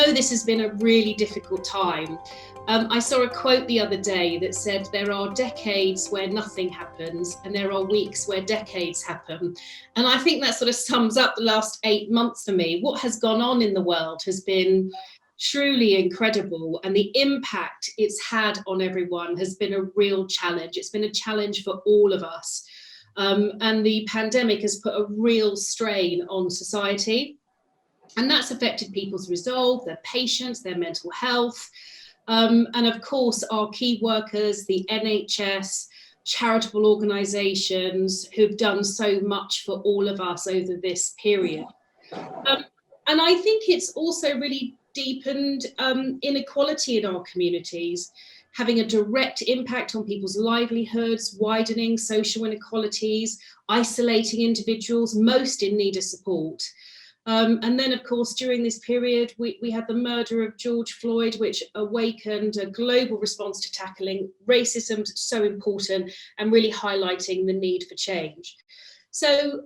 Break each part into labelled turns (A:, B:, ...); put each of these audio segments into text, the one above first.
A: know this has been a really difficult time. I saw a quote the other day that said there are decades where nothing happens and there are weeks where decades happen. And I think that sort of sums up the last 8 months for me. What has gone on in the world has been truly incredible, and the impact it's had on everyone has been a real challenge. It's been a challenge for all of us. And the pandemic has put a real strain on society. And that's affected people's resolve, their patience, their mental health. And of course, our key workers, the NHS, charitable organisations who've done so much for all of us over this period. And I think it's also really deepened inequality in our communities, having a direct impact on people's livelihoods, widening social inequalities, isolating individuals most in need of support. And then, of course, during this period, we had the murder of George Floyd, which awakened a global response to tackling racism, so important, and really highlighting the need for change. So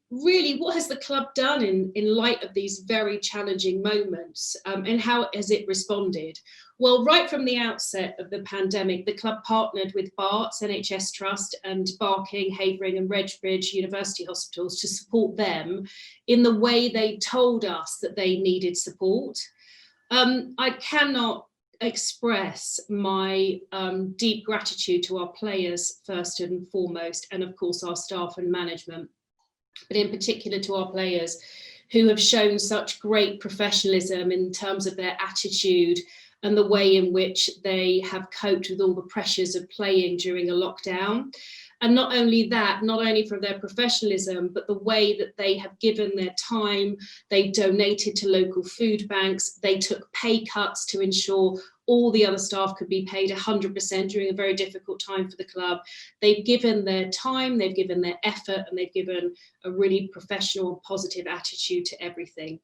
A: really, what has the club done in light of these very challenging moments, and how has it responded? Well, right from the outset of the pandemic, the club partnered with Barts NHS Trust and Barking, Havering and Redbridge University Hospitals to support them in the way they told us that they needed support. I cannot express my deep gratitude to our players first and foremost, and of course our staff and management, but in particular to our players who have shown such great professionalism in terms of their attitude and the way in which they have coped with all the pressures of playing during a lockdown. And not only that, not only for their professionalism, but the way that they have given their time, they donated to local food banks, they took pay cuts to ensure all the other staff could be paid 100% during a very difficult time for the club. They've given their time, they've given their effort, and they've given a really professional, positive attitude to everything.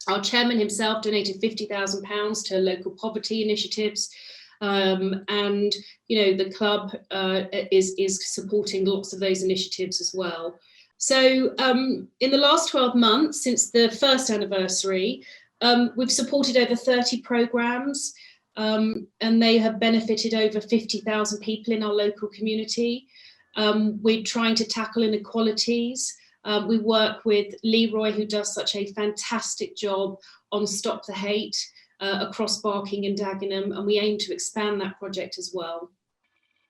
A: Our chairman himself donated £50,000 to local poverty initiatives. And the club is supporting lots of those initiatives as well. So in the last 12 months, since the first anniversary, we've supported over 30 programmes, and they have benefited over 50,000 people in our local community. We're trying to tackle inequalities. We work with Leroy, who does such a fantastic job on Stop the Hate across Barking and Dagenham, and we aim to expand that project as well.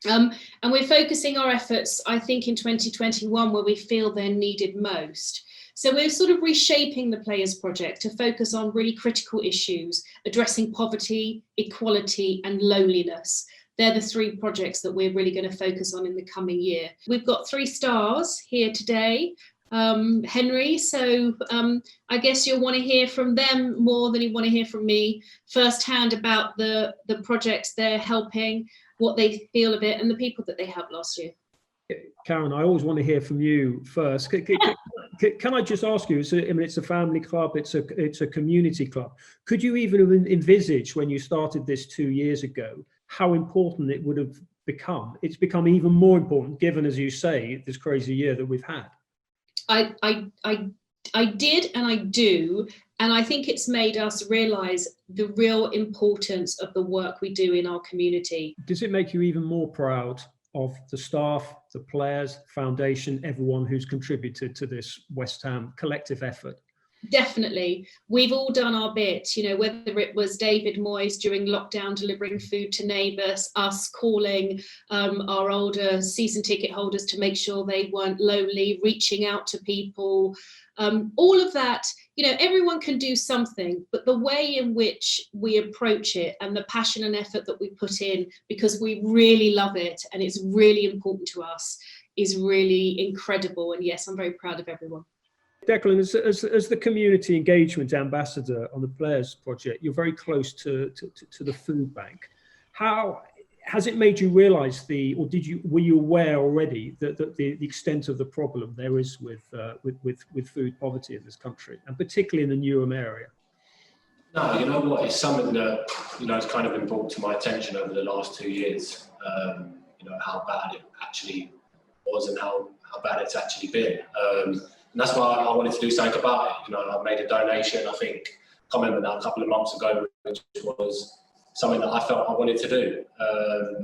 A: And we're focusing our efforts, I think, in 2021 where we feel they're needed most. So we're sort of reshaping the Players Project to focus on really critical issues, addressing poverty, equality and loneliness. They're the 3 projects that we're really going to focus on in the coming year. We've got 3 stars here today. Henry, so I guess you'll want to hear from them more than you want to hear from me firsthand about the projects they're helping, what they feel of it, and the people that they helped last year.
B: Karen, I always want to hear from you first. Can I just ask you, it's a family club, it's a community club. Could you even envisage when you started this 2 years ago, how important it would have become? It's become even more important given, as you say, this crazy year that we've had.
A: I did and I do, and I think it's made us realise the real importance of the work we do in our community.
B: Does it make you even more proud of the staff, the players, foundation, everyone who's contributed to this West Ham collective effort?
A: Definitely. We've all done our bit, whether it was David Moyes during lockdown delivering food to neighbours, us calling our older season ticket holders to make sure they weren't lonely, reaching out to people, all of that, everyone can do something, but the way in which we approach it and the passion and effort that we put in, because we really love it and it's really important to us, is really incredible. And yes, I'm very proud of everyone.
B: Declan, as the community engagement ambassador on the Players Project, you're very close to the food bank. How has it made you realise were you aware already that the extent of the problem there is with food poverty in this country, and particularly in the Newham area?
C: No, you know what? It's something that has kind of been brought to my attention over the last 2 years. How bad it actually was and how bad it's actually been. And that's why I wanted to do something about it. I made a donation, I think, comment that a couple of months ago, which was something that I felt I wanted to do.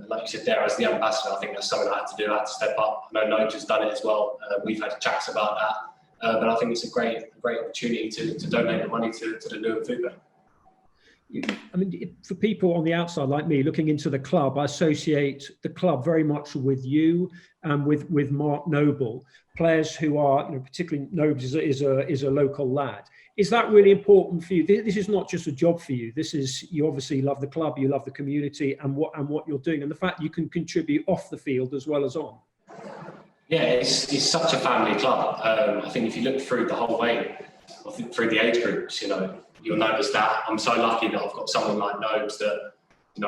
C: Like you said there, as the ambassador, I think that's something I had to do. I had to step up. I know Nige has done it as well. We've had chats about that. But I think it's a great opportunity to donate the money to the Newham Food Bank.
B: I mean, for people on the outside like me looking into the club, I associate the club very much with you and with Mark Noble, players who are, particularly Noble is a local lad. Is that really important for you? This is not just a job for you. This is, you obviously love the club, you love the community and what you're doing, and the fact you can contribute off the field as well as on. Yeah,
C: it's such a family club. I think if you look through the whole way, through the age groups, you'll notice that I'm so lucky that I've got someone like Nobes that,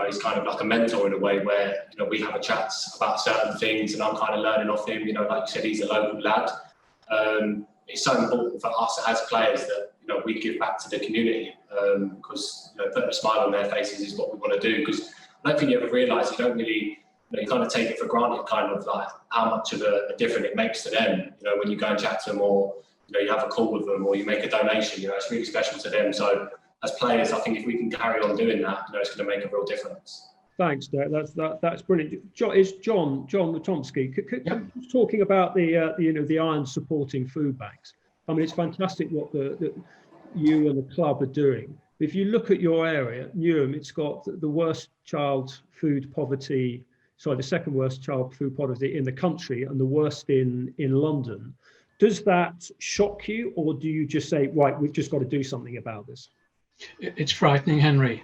C: he's kind of like a mentor in a way where, we have a chat about certain things and I'm kind of learning off him. Like you said, he's a local lad. It's so important for us as players that, we give back to the community because, putting a smile on their faces is what we want to do. Because I don't think you ever realise, you don't really, you kind of take it for granted, kind of like how much of a difference it makes to them, when you go and chat to them or, you have a call with them or you make a donation, it's really special to them. So as players, I think if we can carry on doing that, it's going to make a real difference.
B: Thanks, Derek. That's brilliant. John Tomsky, talking about the Iron supporting food banks. I mean, it's fantastic what you and the club are doing. If you look at your area, Newham, it's got the worst child food poverty, the second worst child food poverty in the country and the worst in London. Does that shock you, or do you just say, right, we've just got to do something about this?
D: It's frightening, Henry.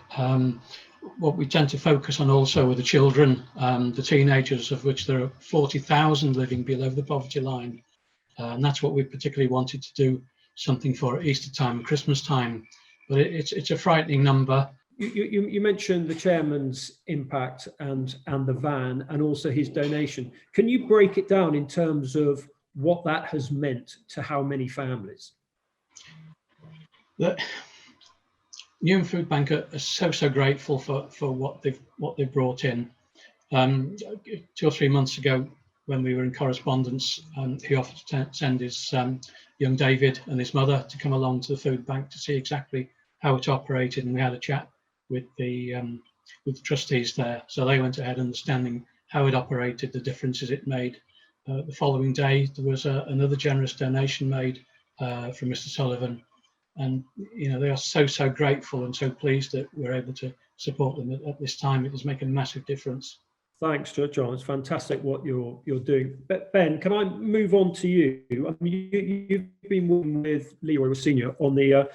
D: What we tend to focus on also are the children, the teenagers, of which there are 40,000 living below the poverty line. And that's what we particularly wanted to do something for at Easter time and Christmas time. But it's a frightening number.
B: You mentioned the chairman's impact and the van and also his donation. Can you break it down in terms of what that has meant to how many families?
D: The Newham Food Bank are so grateful for what they've brought in. 2 or 3 months ago, when we were in correspondence, he offered to send his young David and his mother to come along to the food bank to see exactly how it operated, and we had a chat with the trustees there. So they went ahead understanding how it operated, the differences it made. The following day, there was another generous donation made from Mr. Sullivan, and they are so grateful and so pleased that we're able to support them at this time. It is making a massive difference.
B: Thanks, John. It's fantastic what you're doing. Ben, can I move on to you? I mean, you've been working with Leroy Senior on the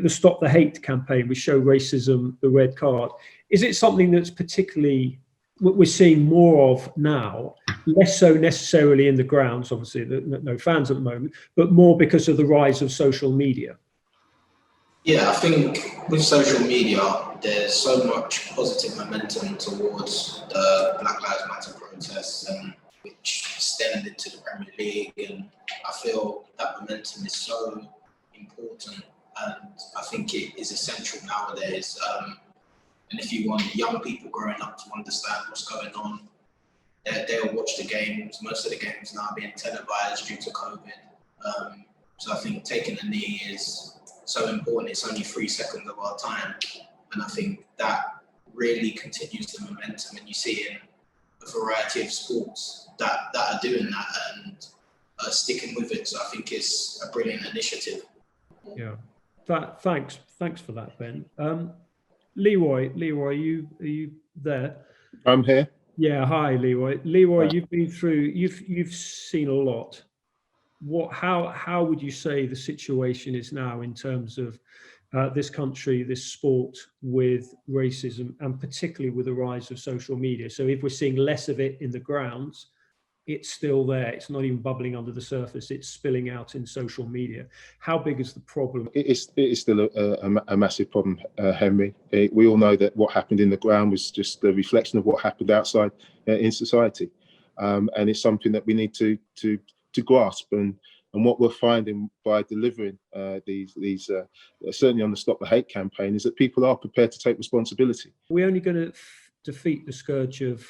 B: Stop the Hate campaign. We show racism the red card. Is it something that's particularly what we're seeing more of now, less so necessarily in the grounds, obviously no fans at the moment, but more because of the rise of social media?
E: Yeah, I think with social media, there's so much positive momentum towards the Black Lives Matter protests, which extended to the Premier League, and I feel that momentum is so important, and I think it is essential nowadays. And if you want young people growing up to understand what's going on, they'll watch the games. Most of the games now are being televised due to COVID. So I think taking a knee is so important. It's only 3 seconds of our time. And I think that really continues the momentum. And you see in a variety of sports that are doing that and are sticking with it. So I think it's a brilliant initiative.
B: Yeah. Thanks for that, Ben. Leroy, are you there?
F: I'm here.
B: Yeah, hi, Leroy. Leroy, you've seen a lot. How would you say the situation is now in terms of this country, this sport with racism, and particularly with the rise of social media? So if we're seeing less of it in the grounds, it's still there. It's not even bubbling under the surface. It's spilling out in social media. How big is the problem?
F: It is still a massive problem, Henry. We all know that what happened in the ground was just a reflection of what happened outside in society, and it's something that we need to grasp. And what we're finding by delivering these certainly on the Stop the Hate campaign is that people are prepared to take responsibility.
B: We're only going to defeat the scourge of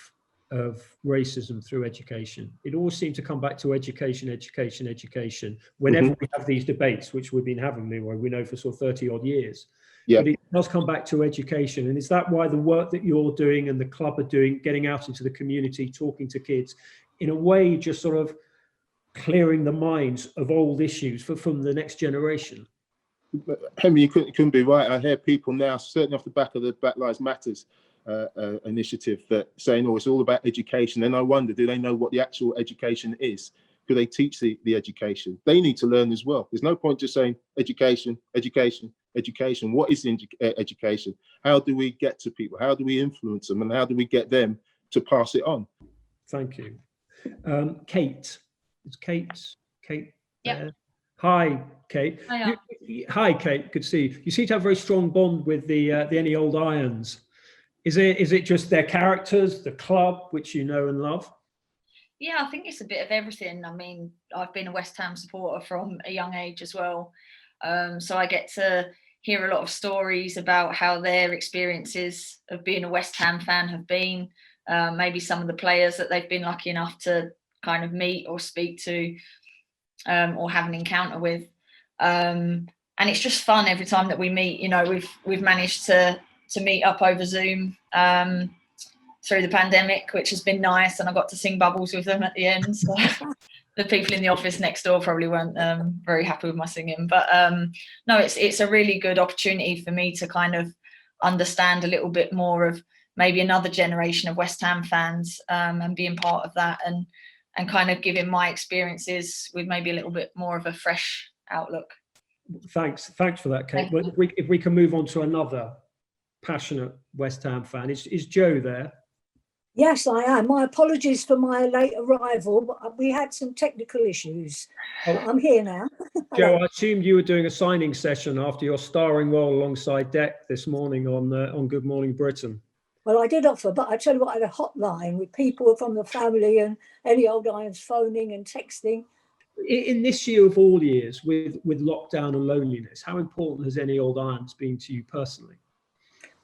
B: racism through education. It always seems to come back to education. Whenever we have these debates, which we've been having, Leroy, we know for sort of 30 odd years.
F: Yeah.
B: but it does come back to education. And is that why the work that you're doing and the club are doing, getting out into the community, talking to kids, in a way, just sort of clearing the minds of old issues from the next generation?
F: Henry, you couldn't be right. I hear people now, certainly off the back of the Black Lives Matters initiative, that saying, "Oh, it's all about education." And I wonder, do they know what the actual education is? Do they teach the education? They need to learn as well. There's no point just saying education, education, education. What is education? How do we get to people? How do we influence them? And how do we get them to pass it on?
B: Thank you. Kate. Is Kate?
G: Yep.
B: Hi, Kate.
G: Hiya.
B: Hi, Kate. Good to see you. You seem to have a very strong bond with the Any Old Irons. Is it just their characters, the club, which you know and love?
G: Yeah, I think it's a bit of everything. I mean, I've been a West Ham supporter from a young age as well. So I get to hear a lot of stories about how their experiences of being a West Ham fan have been. Maybe some of the players that they've been lucky enough to kind of meet or speak to, or have an encounter with. And it's just fun every time that we meet. You know, we've managed to meet up over Zoom through the pandemic, which has been nice, and I got to sing Bubbles with them at the end. So the people in the office next door probably weren't very happy with my singing, but no, it's a really good opportunity for me to kind of understand a little bit more of maybe another generation of West Ham fans, and being part of that, and kind of giving my experiences with maybe a little bit more of a fresh outlook.
B: Thanks for that, Kate. Well, if we can move on to another passionate West Ham fan. Is Joe there?
H: Yes, I am. My apologies for my late arrival, but we had some technical issues. I'm here now.
B: Joe, I assumed you were doing a signing session after your starring role alongside Deck this morning on Good Morning Britain.
H: Well, I did offer, but I tell you what, I had a hotline with people from the family and Any Old Irons phoning and texting.
B: In this year of all years, with lockdown and loneliness, how important has Any Old Irons been to you personally?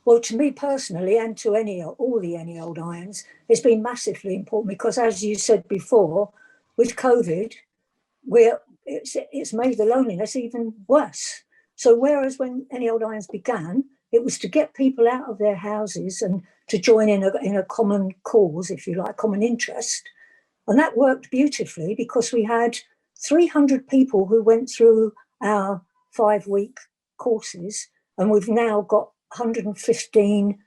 H: Well, to me personally, and to all the Any Old Irons, it's been massively important because, as you said before, with COVID, it's made the loneliness even worse. So whereas when Any Old Irons began, it was to get people out of their houses and to join in a common cause, if you like, common interest. And that worked beautifully because we had 300 people who went through our 5-week courses, and we've now got 115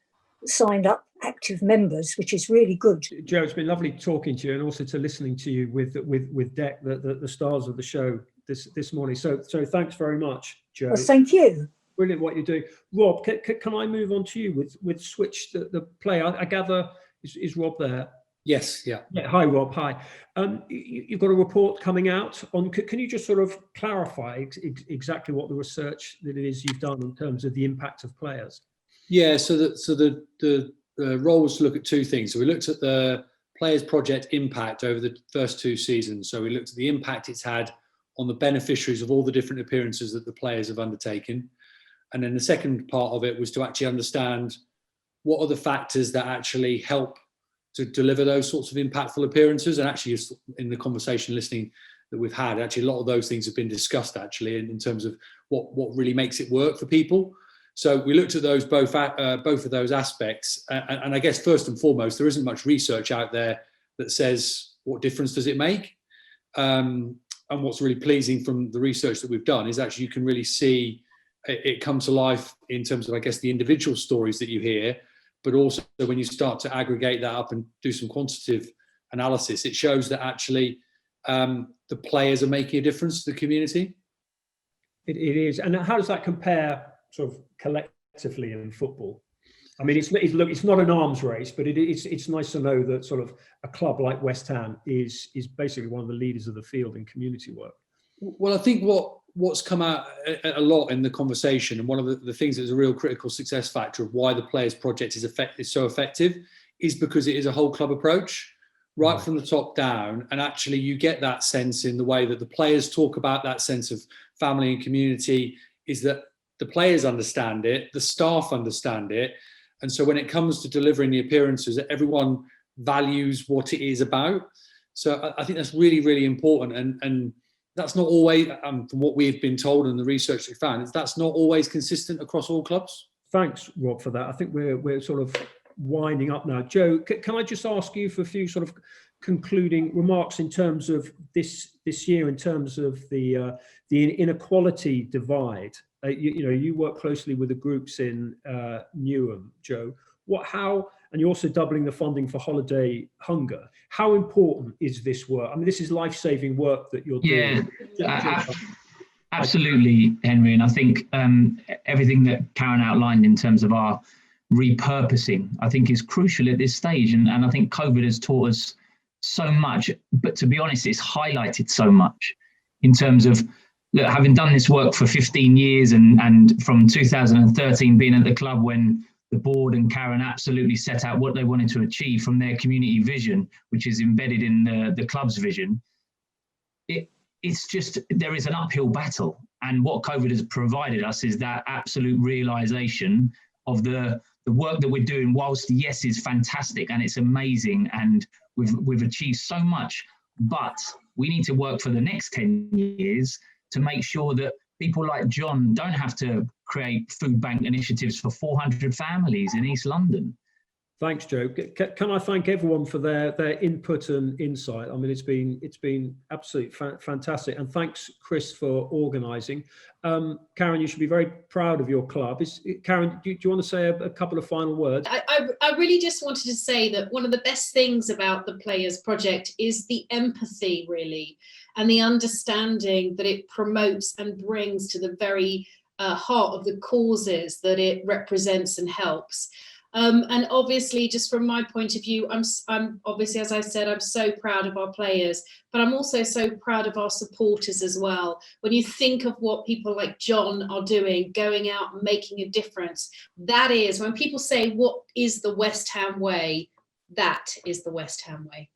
H: signed up active members, which is really good.
B: Joe, it's been lovely talking to you and also to listening to you with Deck, the stars of the show this morning. So thanks very much, Joe.
H: Well, thank you.
B: Brilliant what you're doing. Rob, can I move on to you with Switch the play? I gather, is Rob there?
I: Yes, yeah.
B: Hi, Rob. Hi. You've got a report coming out on. Can you just sort of clarify exactly what the research that it is you've done in terms of the impact of players?
I: Yeah. So the roles look at two things. So we looked at the Players Project impact over the first 2 seasons. So we looked at the impact it's had on the beneficiaries of all the different appearances that the players have undertaken, and then the second part of it was to actually understand what are the factors that actually help to deliver those sorts of impactful appearances. And actually, in the conversation listening that we've had, actually a lot of those things have been discussed actually in terms of what really makes it work for people. So we looked at those both of those aspects, and I guess first and foremost, there isn't much research out there that says what difference does it make. And what's really pleasing from the research that we've done is actually you can really see it come to life in terms of, I guess, the individual stories that you hear, but also when you start to aggregate that up and do some quantitative analysis, it shows that actually the players are making a difference to the community.
B: It is. And how does that compare sort of collectively in football? I mean, it's not an arms race, but it's nice to know that sort of a club like West Ham is basically one of the leaders of the field in community work.
I: Well, I think what's come out a lot in the conversation, and one of the things that's a real critical success factor of why the Players Project is so effective, is because it is a whole club approach, right from the top down. And actually you get that sense in the way that the players talk about that sense of family and community, is that the players understand it, the staff understand it. And so when it comes to delivering the appearances, everyone values what it is about. So I think that's really, really important. And that's not always, from what we've been told and the research we found, that's not always consistent across all clubs.
B: Thanks, Rob, for that. I think we're sort of winding up now. Joe, can I just ask you for a few sort of concluding remarks in terms of this year, in terms of the inequality divide? You work closely with the groups in Newham, Joe. And you're also doubling the funding for Holiday Hunger. How important is this work? I mean, this is life-saving work that you're doing.
J: Yeah, absolutely, Henry. And I think everything that Karen outlined in terms of our repurposing, I think is crucial at this stage. And I think COVID has taught us so much, but to be honest, it's highlighted so much in terms of, look, having done this work for 15 years and from 2013 being at the club when the board and Karen absolutely set out what they wanted to achieve from their community vision, which is embedded in the club's vision. It's just, there is an uphill battle. And what COVID has provided us is that absolute realization of the work that we're doing, whilst yes, is fantastic and it's amazing and we've achieved so much, but we need to work for the next 10 years to make sure that people like John don't have to create food bank initiatives for 400 families in East London.
B: Thanks, Joe. Can I thank everyone for their input and insight? I mean, it's been absolutely fantastic, and thanks, Chris, for organising. Karen, you should be very proud of your club. Karen, do you want to say a couple of final words?
A: I really just wanted to say that one of the best things about the Players Project is the empathy, really, and the understanding that it promotes and brings to the very heart of the causes that it represents and helps. And obviously, just from my point of view, I'm obviously, as I said, I'm so proud of our players, but I'm also so proud of our supporters as well. When you think of what people like John are doing, going out and making a difference, that is, when people say, what is the West Ham way? That is the West Ham way.